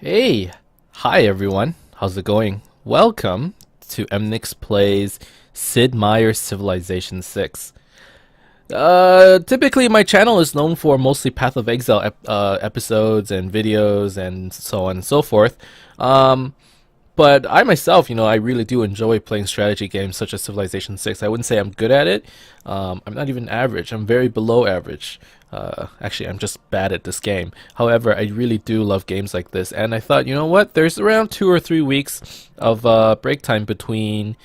Hey, hi everyone. How's it going? Welcome to Emnix Plays Sid Meier's Civilization 6. Typically my channel is known for mostly Path of Exile episodes and videos and so on and so forth. Um, but I myself, I really do enjoy playing strategy games such as Civilization 6. I wouldn't say I'm good at it. I'm not even average. I'm very below average. Actually, I'm just bad at this game. However, I really do love games like this. And I thought, you know what? There's around 2 or 3 weeks of break time between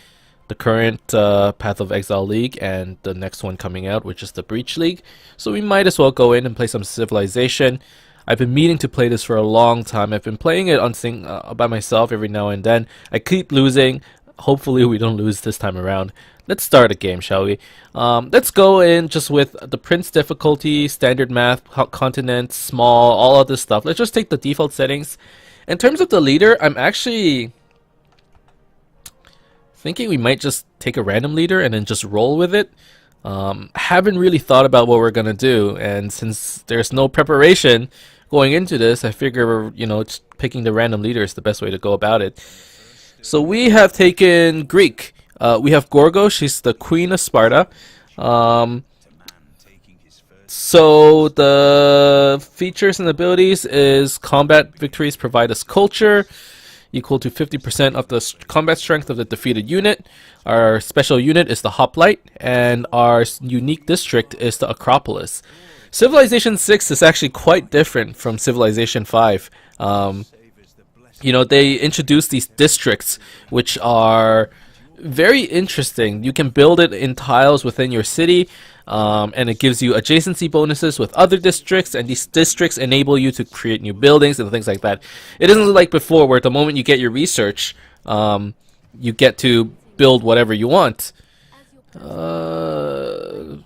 the current Path of Exile League and the next one coming out, which is the Breach League. So we might as well go in and play some Civilization. I've been meaning to play this for a long time. I've been playing it on by myself every now and then. I keep losing. Hopefully we don't lose this time around. Let's start a game, shall we? Let's go in just with the Prince difficulty, standard math, continent, small, all of this stuff. Let's just take the default settings. In terms of the leader, I'm actually thinking we might just take a random leader and then just roll with it. Haven't really thought about what we're gonna do, and since there's no preparation going into this, I figure just picking the random leader is the best way to go about it. So we have taken Greek. We have Gorgo. She's the Queen of Sparta. So the features and abilities is combat victories provide us culture equal to 50% of the combat strength of the defeated unit. Our special unit is the Hoplite, and our unique district is the Acropolis. Civilization 6 is actually quite different from Civilization 5. They introduced these districts, which are very interesting. You can build it in tiles within your city, and it gives you adjacency bonuses with other districts, and these districts enable you to create new buildings and things like that. It isn't like before, where at the moment you get your research, you get to build whatever you want. I'm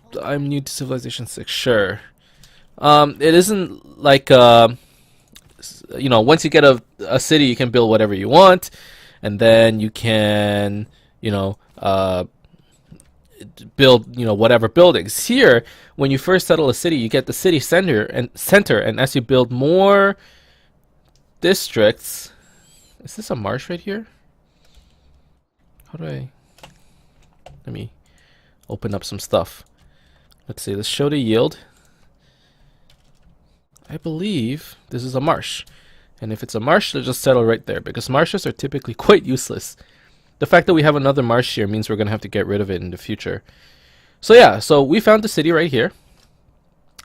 new to Civilization 6, sure. It isn't like once you get a city, you can build whatever you want, and then you can build whatever buildings. Here, when you first settle a city, you get the city center, and as you build more districts. Is this a marsh right here? How do I? Let me open up some stuff. Let's see. Let's show the yield. I believe this is a marsh, and if it's a marsh, they'll just settle right there, because marshes are typically quite useless. The fact that we have another marsh here means we're gonna have to get rid of it in the future. So yeah, so we found the city right here.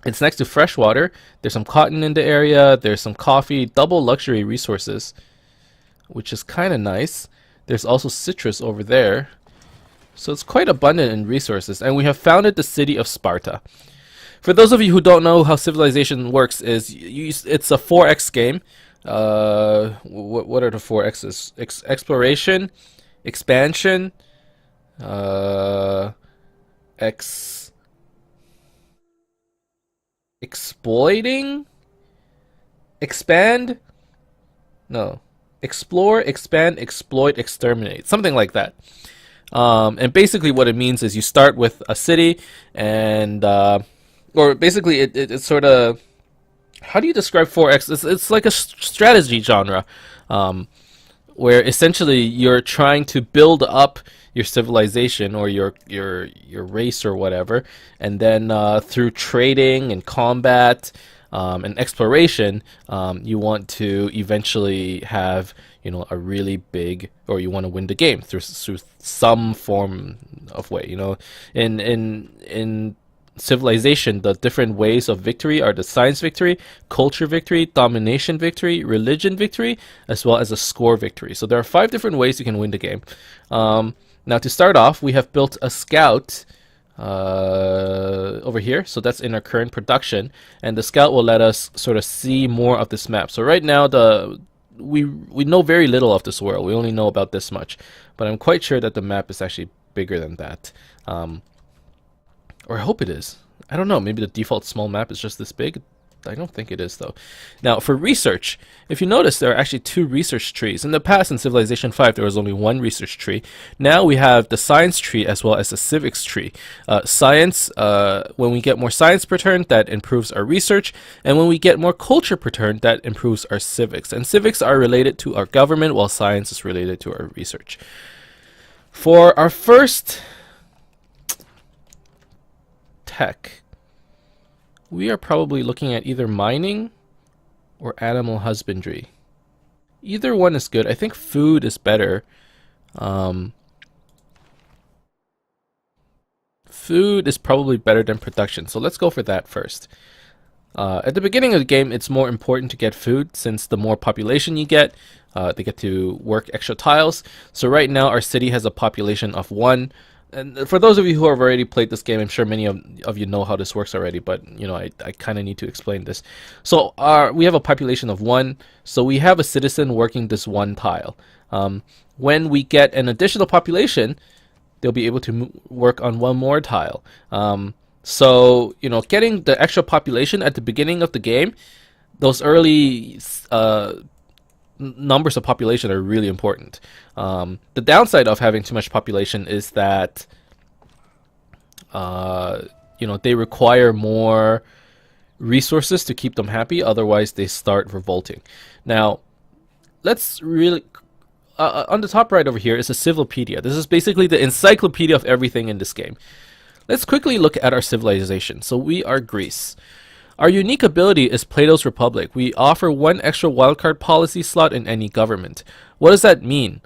It's next to fresh water. There's some cotton in the area. There's some coffee, double luxury resources, which is kind of nice. There's also citrus over there, so it's quite abundant in resources. And we have founded the city of Sparta. For those of you who don't know how Civilization works, it's a 4x game. What are the 4x's? Exploration, expansion, exploiting, expand, no, explore, expand, exploit, exterminate, something like that. And basically what it means is you start with a city, and or basically it's sort of, how do you describe 4X? It's like a strategy genre, where essentially you're trying to build up your civilization or your race or whatever, and then through trading and combat and exploration, you want to eventually have a really big, or you want to win the game through some form of way. In Civilization, the different ways of victory are the science victory, culture victory, domination victory, religion victory, as well as a score victory. So there are 5 different ways you can win the game. Now to start off, we have built a scout over here, so that's in our current production, and the scout will let us sort of see more of this map. So right now we know very little of this world. We only know about this much, but I'm quite sure that the map is actually bigger than that. Or I hope it is. I don't know. Maybe the default small map is just this big. I don't think it is though. Now for research, if you notice, there are actually 2 research trees. In the past, in Civilization 5, there was only 1 research tree. Now we have the science tree as well as the civics tree. Science, when we get more science per turn, that improves our research, and when we get more culture per turn, that improves our civics. And civics are related to our government, while science is related to our research. For our first tech, we are probably looking at either mining or animal husbandry. Either one is good. I think food is better. Food is probably better than production, so let's go for that first. At the beginning of the game, it's more important to get food, since the more population you get, they get to work extra tiles. So right now our city has a population of 1. And for those of you who have already played this game, I'm sure many of you know how this works already, but I kind of need to explain this. So we have a population of 1, so we have a citizen working this 1 tile. When we get an additional population, they'll be able to work on 1 more tile. So getting the extra population at the beginning of the game, those early numbers of population are really important. The downside of having too much population is that they require more resources to keep them happy, otherwise they start revolting. Now let's really on the top right over here is a civilpedia. This is basically the encyclopedia of everything in this game. Let's quickly look at our civilization. So we are Greece. Our unique ability is Plato's Republic. We offer 1 extra wildcard policy slot in any government. What does that mean?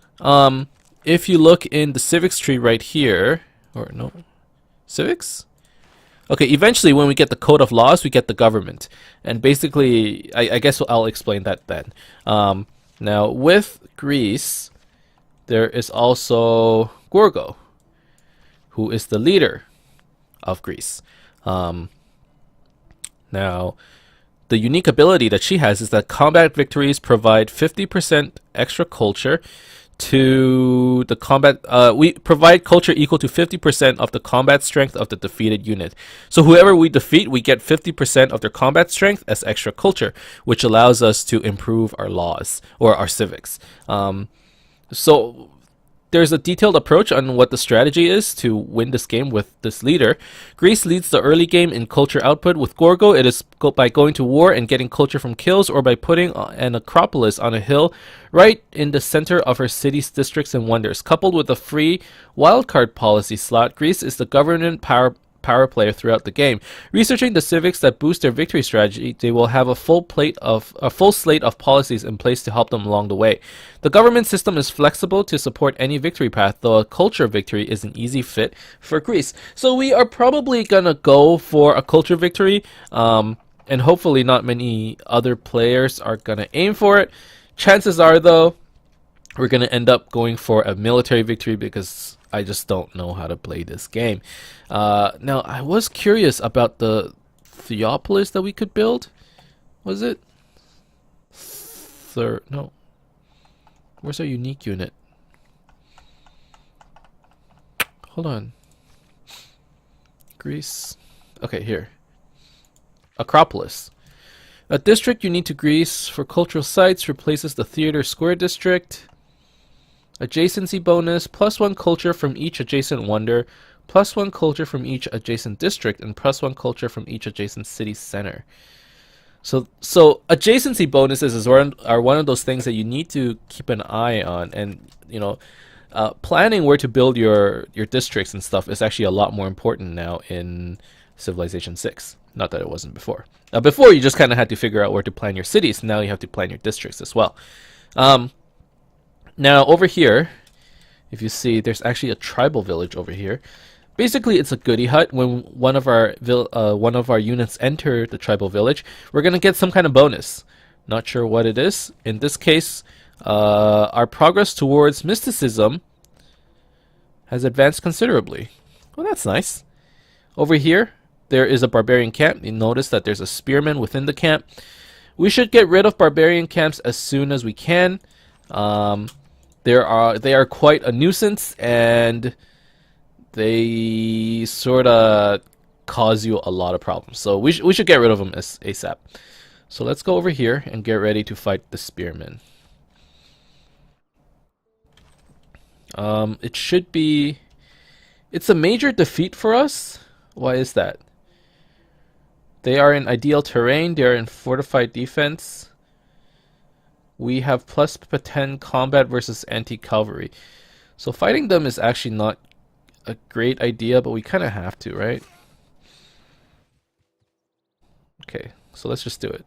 If you look in the civics tree right here, or no, civics? Okay, eventually when we get the code of laws, we get the government. And basically, I guess I'll explain that then. Now with Greece, there is also Gorgo, who is the leader of Greece. Now, the unique ability that she has is that combat victories provide 50% extra culture to the combat. We provide culture equal to 50% of the combat strength of the defeated unit. So whoever we defeat, we get 50% of their combat strength as extra culture, which allows us to improve our laws or our civics. So there's a detailed approach on what the strategy is to win this game with this leader. Greece leads the early game in culture output. With Gorgo, it is by going to war and getting culture from kills, or by putting an Acropolis on a hill right in the center of her city's districts and wonders. Coupled with a free wildcard policy slot, Greece is the government power player throughout the game. Researching the civics that boost their victory strategy, they will have a full slate of policies in place to help them along the way. The government system is flexible to support any victory path, though a culture victory is an easy fit for Greece. So we are probably gonna go for a culture victory, and hopefully not many other players are gonna aim for it. Chances are, though, we're gonna end up going for a military victory because I just don't know how to play this game. Now, I was curious about the Theopolis that we could build. Was it? No. Where's our unique unit? Hold on. Greece. Okay, here. Acropolis. A district unique to Greece for cultural sites replaces the Theater Square district. Adjacency bonus, +1 culture from each adjacent wonder, +1 culture from each adjacent district, and +1 culture from each adjacent city center. So adjacency bonuses are one of those things that you need to keep an eye on, and planning where to build your districts and stuff is actually a lot more important now in Civilization 6. Not that it wasn't before. Before you just kind of had to figure out where to plan your cities. Now you have to plan your districts as well. Now over here, if you see, there's actually a tribal village over here. Basically, it's a goodie hut. When one of our units enter the tribal village, we're gonna get some kind of bonus. Not sure what it is. In this case, our progress towards mysticism has advanced considerably. Well, that's nice. Over here, there is a barbarian camp. You notice that there's a spearman within the camp. We should get rid of barbarian camps as soon as we can. They are quite a nuisance, and they sort of cause you a lot of problems. So we should get rid of them ASAP. So let's go over here and get ready to fight the spearmen. It should be... It's a major defeat for us. Why is that? They are in ideal terrain. They are in fortified defense. We have plus 10 combat versus anti-cavalry. So fighting them is actually not a great idea, but we kind of have to, right? Okay, so let's just do it.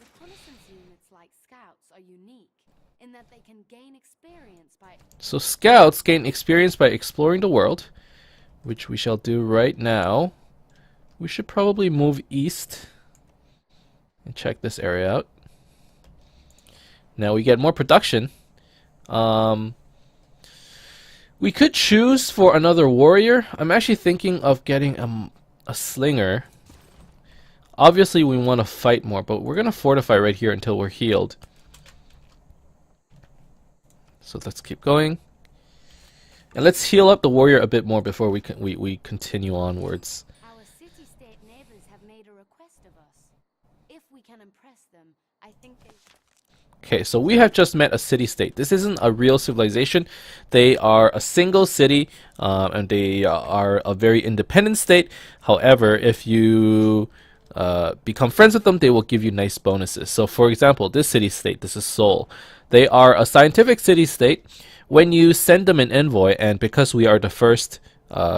Reconnaissance units like scouts are unique in that they can gain experience by... So scouts gain experience by exploring the world, which we shall do right now. We should probably move east and check this area out. Now we get more production. We could choose for another warrior. I'm actually thinking of getting a slinger. Obviously we want to fight more, but we're going to fortify right here until we're healed. So let's keep going. And let's heal up the warrior a bit more before we continue onwards. Our city-state neighbors have made a request of us. If we can impress them, I think they... Okay, so we have just met a city-state. This isn't a real civilization. They are a single city, and they are a very independent state. However, if you become friends with them, they will give you nice bonuses. So, for example, this city-state, this is Seoul. They are a scientific city-state. When you send them an envoy, and because we are the first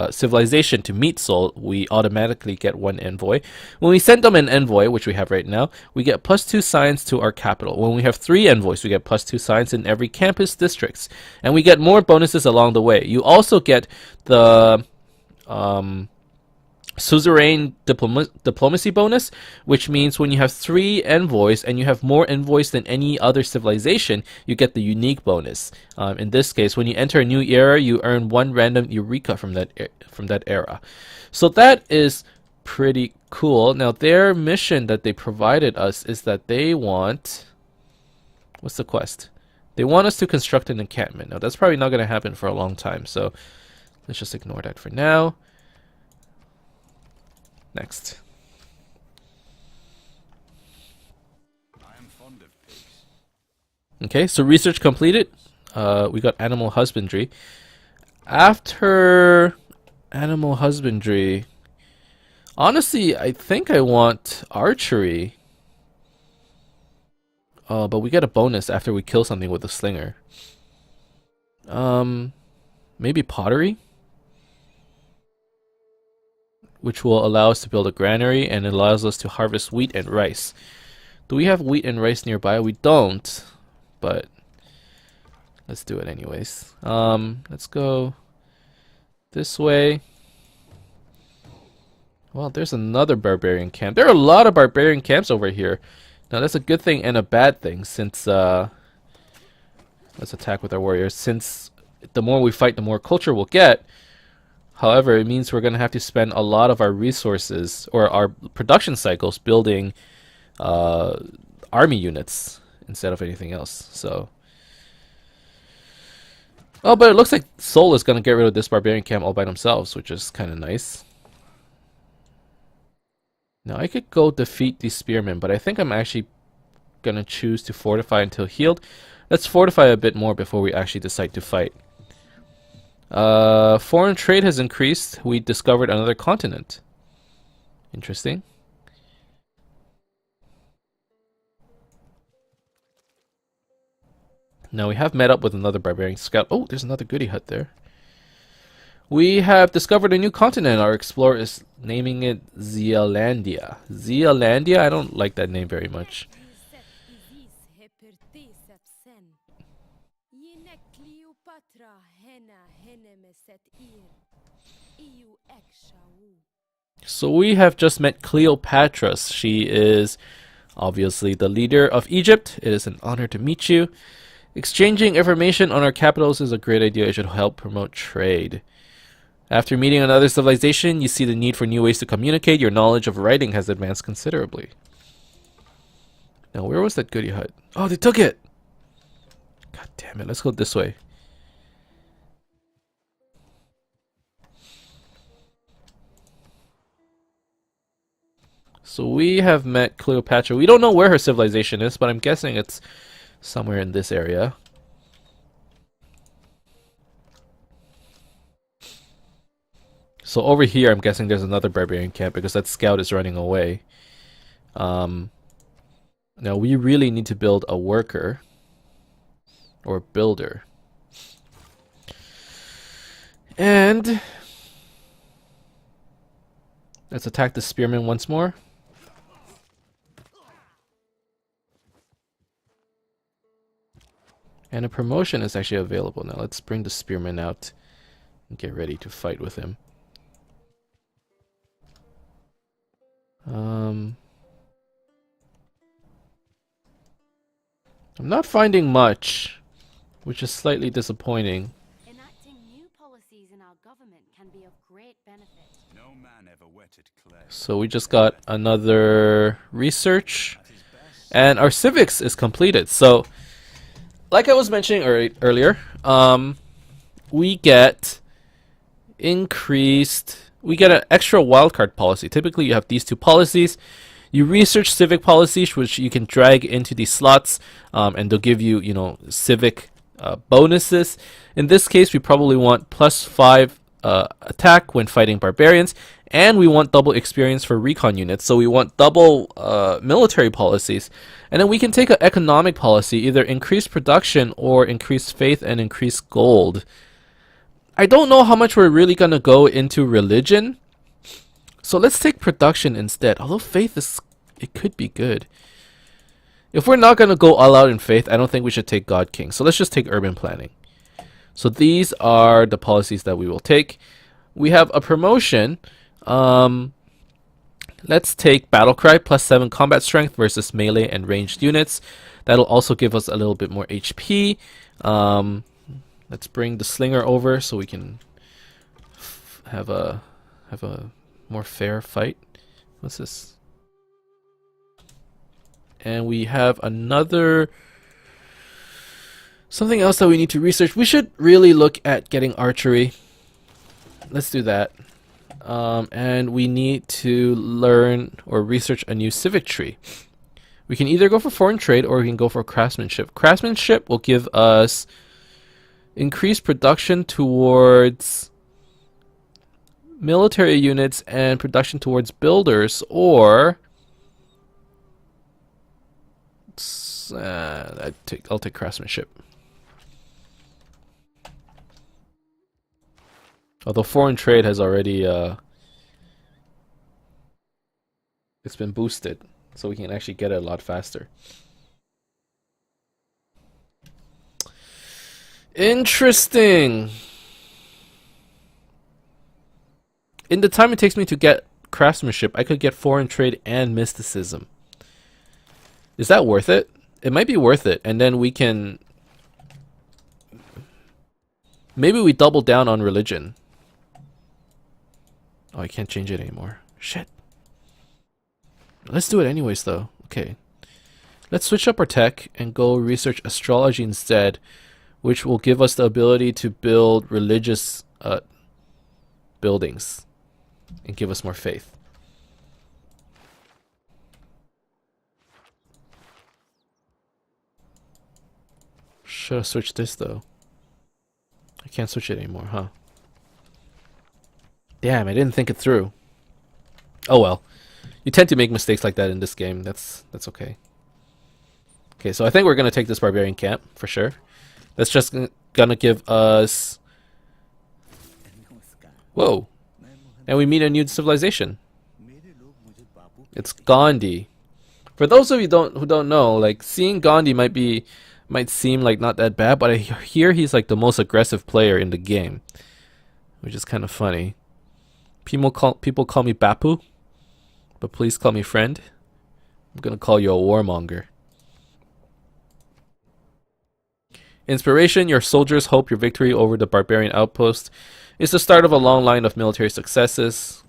civilization to meet Seoul, we automatically get one envoy. When we send them an envoy, which we have right now, we get +2 science to our capital. When we have 3 envoys, we get +2 science in every campus districts, and we get more bonuses along the way. You also get the Suzerain diplomacy bonus, which means when you have 3 envoys and you have more envoys than any other civilization, you get the unique bonus. In this case, when you enter a new era, you earn 1 random eureka from that era. So that is pretty cool. Now their mission that they provided us is that they want... What's the quest? They want us to construct an encampment. Now that's probably not going to happen for a long time, so let's just ignore that for now. Next. Okay, so research completed. We got animal husbandry. After animal husbandry, honestly, I think I want archery. But we get a bonus after we kill something with a slinger. Maybe pottery, which will allow us to build a granary and allows us to harvest wheat and rice. Do we have wheat and rice nearby? We don't, but let's do it anyways. Let's go this way. Well, there's another barbarian camp. There are a lot of barbarian camps over here. Now that's a good thing and a bad thing, since let's attack with our warriors. Since the more we fight, the more culture we'll get. However, it means we're going to have to spend a lot of our resources or our production cycles building army units instead of anything else. So, oh, but it looks like Seoul is going to get rid of this barbarian camp all by themselves, which is kind of nice. Now I could go defeat these spearmen, but I think I'm actually going to choose to fortify until healed. Let's fortify a bit more before we actually decide to fight. Foreign trade has increased. We discovered another continent. Interesting. Now we have met up with another barbarian scout. Oh, there's another goody hut there. We have discovered a new continent. Our explorer is naming it Zealandia. Zealandia? I don't like that name very much. So we have just met Cleopatra. She is obviously the leader of Egypt. It is an honor to meet you. Exchanging information on our capitals is a great idea. It should help promote trade. After meeting another civilization, you see the need for new ways to communicate. Your knowledge of writing has advanced considerably. Now, where was that goody hut? Oh, they took it! God damn it, let's go this way. So we have met Cleopatra. We don't know where her civilization is, but I'm guessing it's somewhere in this area. So over here, I'm guessing there's another barbarian camp because that scout is running away. Now we really need to build a worker or builder. And let's attack the spearmen once more. And a promotion is actually available now. Let's bring the spearman out and get ready to fight with him. I'm not finding much, which is slightly disappointing. Enacting new policies in our government can be of great benefit. No man ever wetted clay. So we just got another research, and our civics is completed. So, like I was mentioning earlier, we get an extra wildcard policy. Typically, you have these two policies. You research civic policies, which you can drag into these slots, and they'll give you, civic bonuses. In this case, we probably want +5 attack when fighting barbarians, and we want double experience for recon units. So we want double military policies, and then we can take an economic policy, either increase production or increase faith and increase gold. I don't know how much we're really gonna go into religion. So let's take production instead. Although faith it could be good. If we're not going to go all out in faith, I don't think we should take God King. So let's just take urban planning. So these are the policies that we will take. We have a promotion. Let's take Battle Cry, +7 combat strength versus melee and ranged units. That'll also give us a little bit more HP. Let's bring the Slinger over so we can have a more fair fight. What's this? And we have something else that we need to research. We should really look at getting archery. Let's do that. And we need to learn or research a new civic tree. We can either go for foreign trade or we can go for craftsmanship. Craftsmanship will give us increased production towards military units and production towards builders, or I'll take craftsmanship. Although foreign trade has already it's been boosted, so we can actually get it a lot faster. Interesting. In the time it takes me to get craftsmanship, I could get foreign trade and mysticism. Is that worth it? It might be worth it, and then we can... Maybe we double down on religion. Oh, I can't change it anymore. Shit. Let's do it anyways, though. Okay. Let's switch up our tech and go research astrology instead, which will give us the ability to build religious buildings and give us more faith. Should have switched this though. I can't switch it anymore, huh? Damn, I didn't think it through. Oh well. You tend to make mistakes like that in this game. That's okay. Okay, so I think we're gonna take this barbarian camp for sure. That's just gonna give us... Whoa! And we meet a new civilization. It's Gandhi. For those of you who don't know, like, seeing Gandhi might seem like not that bad, but I hear he's like the most aggressive player in the game, which is kind of funny. People call me Bapu, but please call me friend. I'm gonna call you a warmonger. Inspiration: your soldiers hope your victory over the barbarian outpost is the start of a long line of military successes.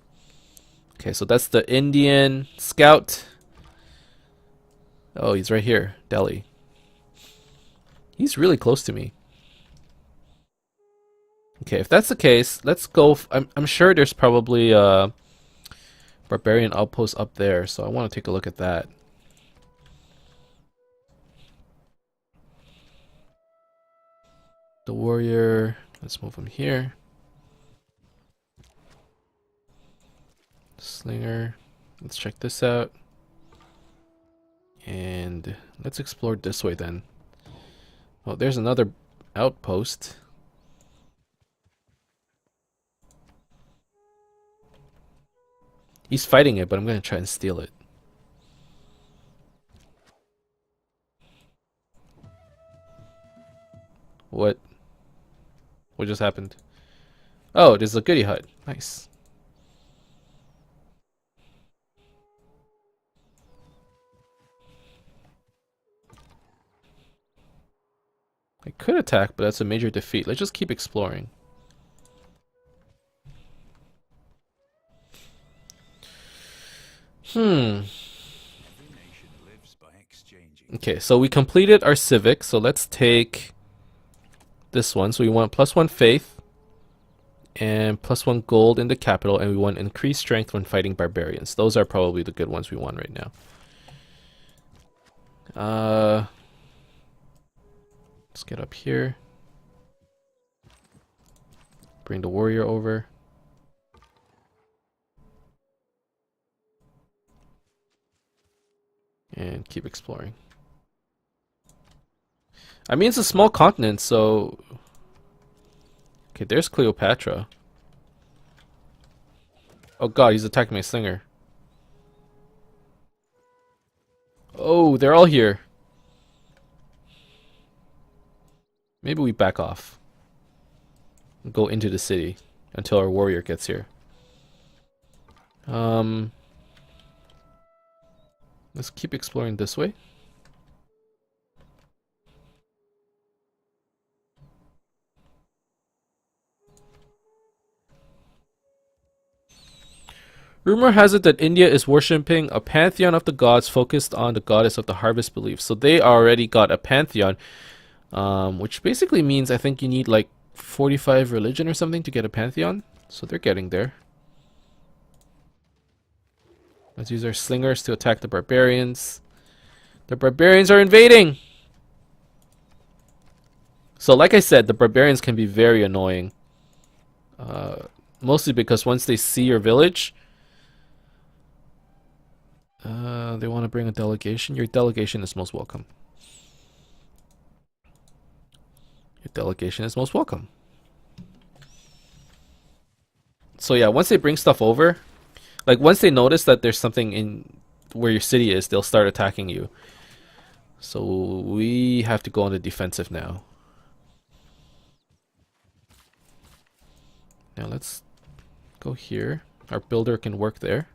Okay, so that's the Indian scout. Oh, he's right here, Delhi. He's really close to me. Okay, if that's the case, let's go. I'm sure there's probably barbarian outpost up there, so I want to take a look at that. The warrior, let's move him here. Slinger, let's check this out. And let's explore this way then. Oh, there's another outpost. He's fighting it, but I'm gonna try and steal it. What just happened? Oh, there's a goodie hut. Nice. I could attack, but that's a major defeat. Let's just keep exploring. Okay, so we completed our civic, so let's take this one. So we want +1 faith and +1 gold in the capital, and we want increased strength when fighting barbarians. Those are probably the good ones we want right now. Let's get up here. Bring the warrior over. And keep exploring. I mean, it's a small continent, so... Okay, there's Cleopatra. Oh god, he's attacking my slinger. Oh, they're all here. Maybe we back off. And go into the city until our warrior gets here. Let's keep exploring this way. Rumor has it that India is worshipping a pantheon of the gods focused on the goddess of the harvest belief. So they already got a pantheon, which basically means I think you need like 45 religion or something to get a pantheon. So they're getting there. Let's use our slingers to attack the barbarians. The barbarians are invading! So like I said, the barbarians can be very annoying. Mostly because once they see your village, they want to bring a delegation. Your delegation is most welcome. Your delegation is most welcome. So yeah, once they bring stuff over, like once they notice that there's something in where your city is, they'll start attacking you. So we have to go on the defensive now. Now let's go here. Our builder can work there.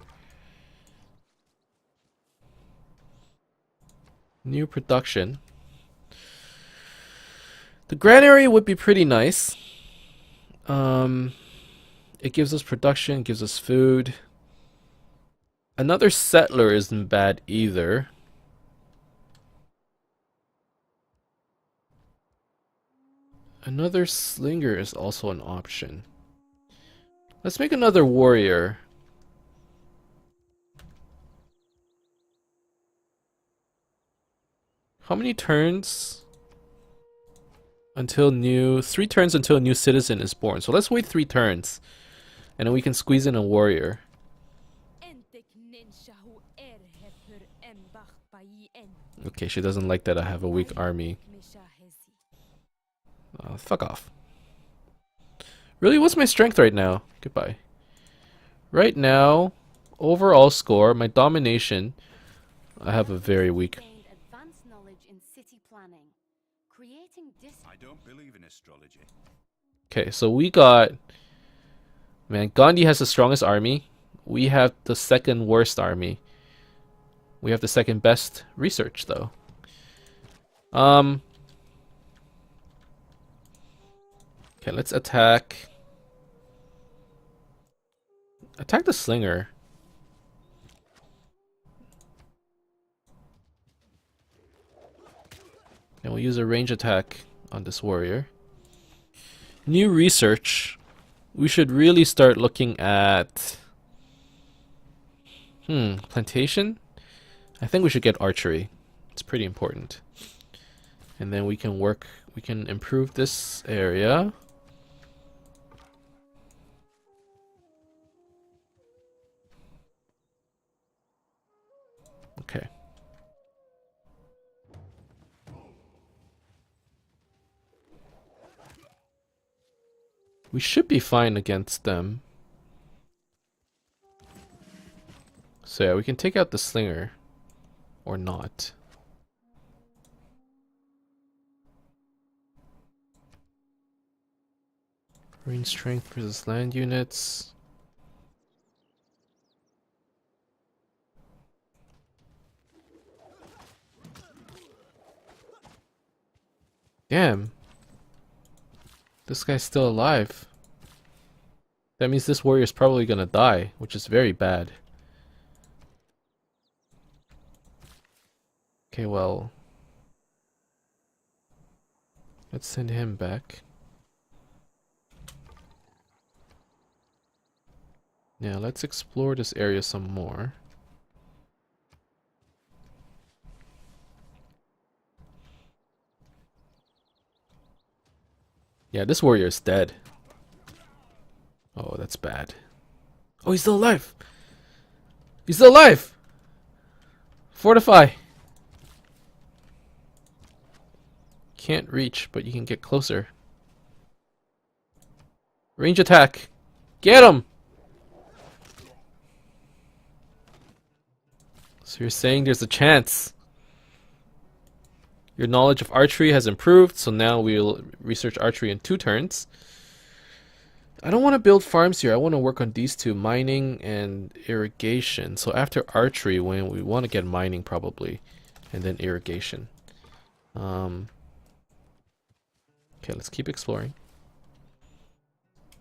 New production. The granary would be pretty nice. It gives us production, gives us food. Another settler isn't bad either. Another slinger is also an option. Let's make another warrior. How many turns until new... 3 turns until a new citizen is born. So let's wait 3 turns. And then we can squeeze in a warrior. Okay, she doesn't like that I have a weak army. Fuck off. Really, what's my strength right now? Goodbye. Right now, overall score, my domination, I have a very weak... Advanced knowledge in city planning. Creating I don't believe in astrology. Okay, so we got... Man, Gandhi has the strongest army. We have the second worst army. We have the second best research, though. Okay, let's attack. Attack the slinger. And we'll use a range attack on this warrior. New research. We should really start looking at... Plantation? I think we should get archery. It's pretty important. And then we can improve this area. Okay. We should be fine against them. So yeah, we can take out the slinger. Or not. Marine strength versus land units. Damn. This guy's still alive. That means this warrior is probably gonna die, which is very bad. Okay, well, let's send him back. Now let's explore this area some more. Yeah, this warrior is dead. Oh, that's bad. Oh, he's still alive! He's still alive! Fortify! Can't reach, but you can get closer. Range attack! Get him! So you're saying there's a chance. Your knowledge of archery has improved, so now we'll research archery in 2 turns. I don't want to build farms here. I want to work on these 2, mining and irrigation. So after archery, when we want to get mining probably, and then irrigation. Okay, let's keep exploring.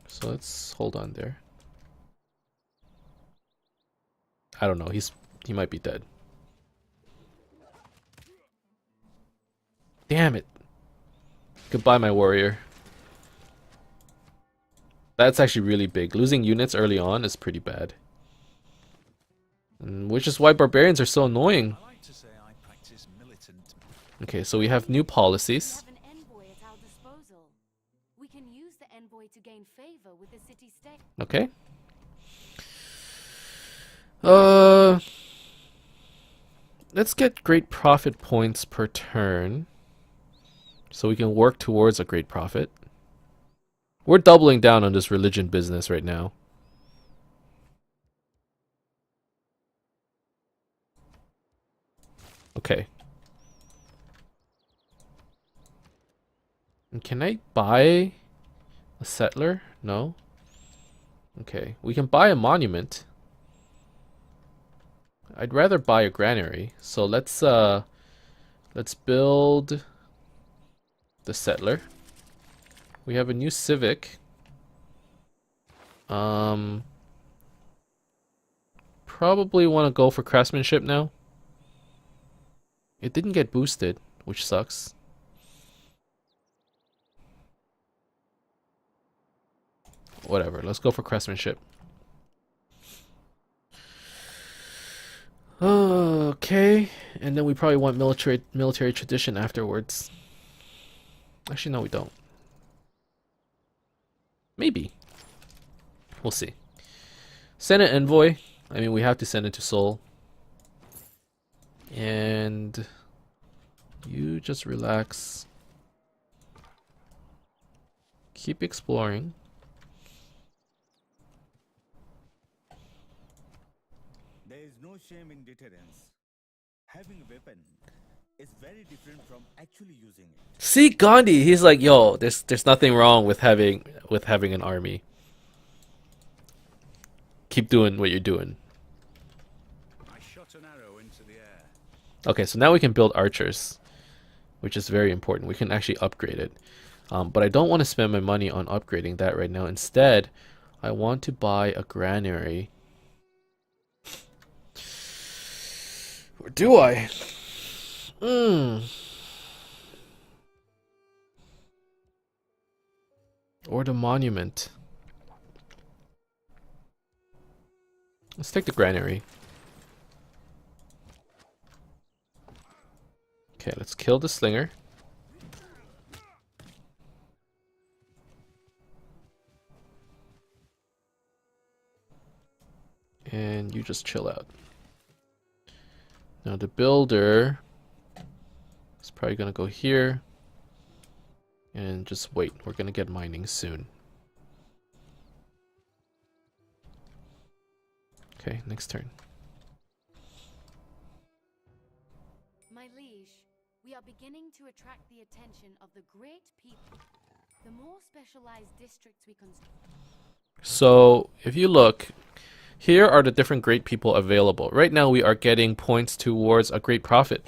So let's hold on there. I don't know. He might be dead. Damn it. Goodbye, my warrior. That's actually really big. Losing units early on is pretty bad. Which is why barbarians are so annoying. I like to say I practice militant. Okay, so we have new policies. We have an envoy at our disposal. We can use the envoy to gain favor with the city-state. Okay. Let's get great profit points per turn. So we can work towards a great profit. We're doubling down on this religion business right now. Okay. And can I buy a settler? No. Okay. We can buy a monument. I'd rather buy a granary. So let's build the settler. We have a new civic. Probably want to go for craftsmanship now. It didn't get boosted, which sucks. Whatever, let's go for craftsmanship. Okay, and then we probably want military tradition afterwards. Actually, no, we don't. Maybe. We'll see. Send an envoy. I mean, we have to send it to Seoul. And you just relax. Keep exploring. There is no shame in deterrence. Having a weapon is very different from actually using it. See Gandhi, he's like, yo, there's nothing wrong with having an army. Keep doing what you're doing. I shot an arrow into the air. Okay, so now we can build archers, which is very important. We can actually upgrade it. But I don't want to spend my money on upgrading that right now. Instead, I want to buy a granary. Or do I? Or the monument. Let's take the granary. Okay, let's kill the slinger. And you just chill out. Now the builder is probably gonna go here. And just wait, we're gonna get mining soon. Okay, next turn. My liege, we are beginning to attract the attention of the great people. The more specialized districts we construct. So, if you look, here are the different great people available. Right now we are getting points towards a great prophet.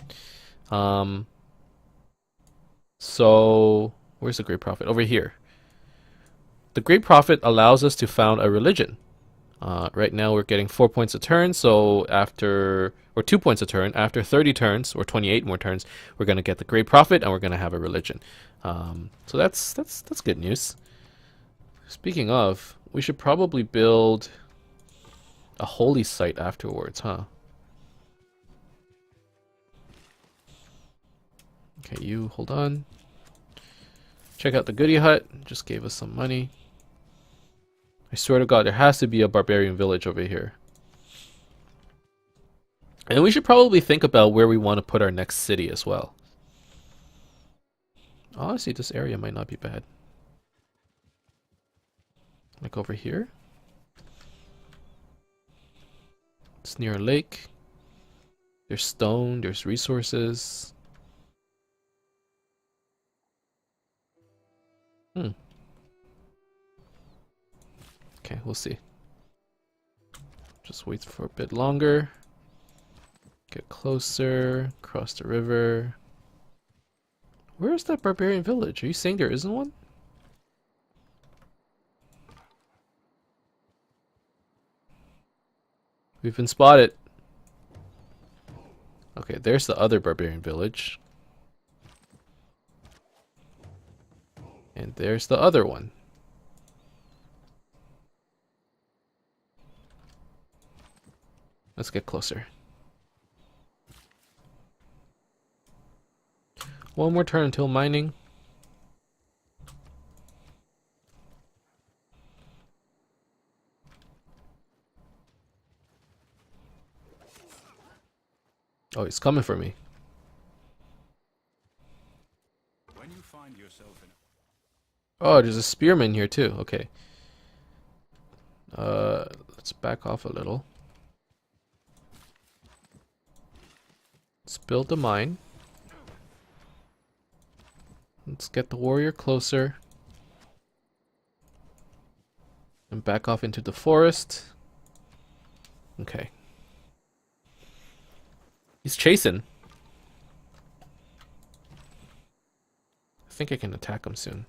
So, where's the great prophet? Over here. The great prophet allows us to found a religion. Right now we're getting 4 points a turn, so after, or 2 points a turn, after 30 turns, or 28 more turns, we're going to get the great prophet and we're going to have a religion. So that's good news. Speaking of, we should probably build a holy site afterwards, huh? Okay, you hold on. Check out the goodie hut. Just gave us some money. I swear to God, there has to be a barbarian village over here. And we should probably think about where we want to put our next city as well. Honestly, this area might not be bad. Like over here. It's near a lake. There's stone, there's resources. Okay, we'll see. Just wait for a bit longer. Get closer. Cross the river. Where is that barbarian village? Are you saying there isn't one? We've been spotted. Okay, there's the other barbarian village. And there's the other one. Let's get closer. One more turn until mining. Oh, he's coming for me. When you find yourself in Oh, there's a spearman here too. Okay. Let's back off a little. Let's build the mine. Let's get the warrior closer. And back off into the forest. Okay. He's chasing. I think I can attack him soon.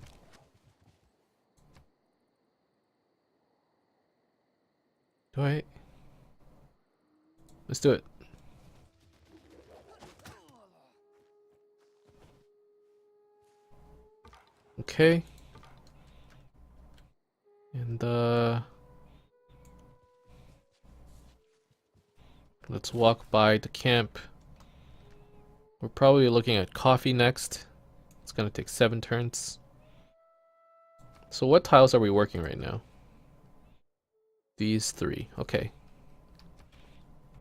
Do I? Let's do it. Okay. And let's walk by the camp. We're probably looking at coffee next. It's gonna take 7 turns. So what tiles are we working right now? These 3. Okay.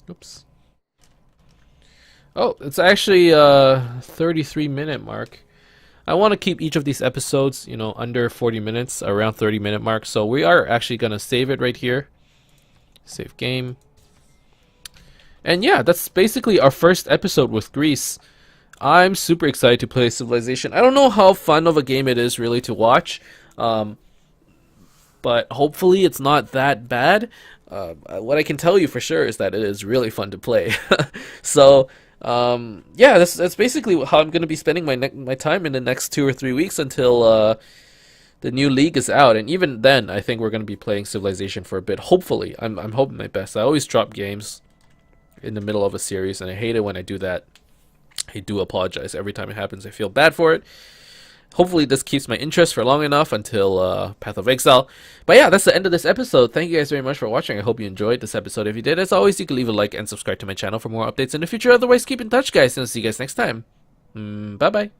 Oops. Oh, it's actually 33-minute mark. I want to keep each of these episodes, you know, under 40 minutes, around 30-minute mark. So we are actually going to save it right here. Save game. And yeah, that's basically our first episode with Greece. I'm super excited to play Civilization. I don't know how fun of a game it is really to watch. But hopefully it's not that bad. What I can tell you for sure is that it is really fun to play. So yeah, that's basically how I'm going to be spending my time in the next 2 or 3 weeks until the new league is out. And even then, I think we're going to be playing Civilization for a bit. Hopefully, I'm hoping my best. I always drop games in the middle of a series, and I hate it when I do that. I do apologize every time it happens. I feel bad for it. Hopefully this keeps my interest for long enough until Path of Exile. But yeah, that's the end of this episode. Thank you guys very much for watching. I hope you enjoyed this episode. If you did, as always, you can leave a like and subscribe to my channel for more updates in the future. Otherwise, keep in touch, guys, and I'll see you guys next time. Bye bye.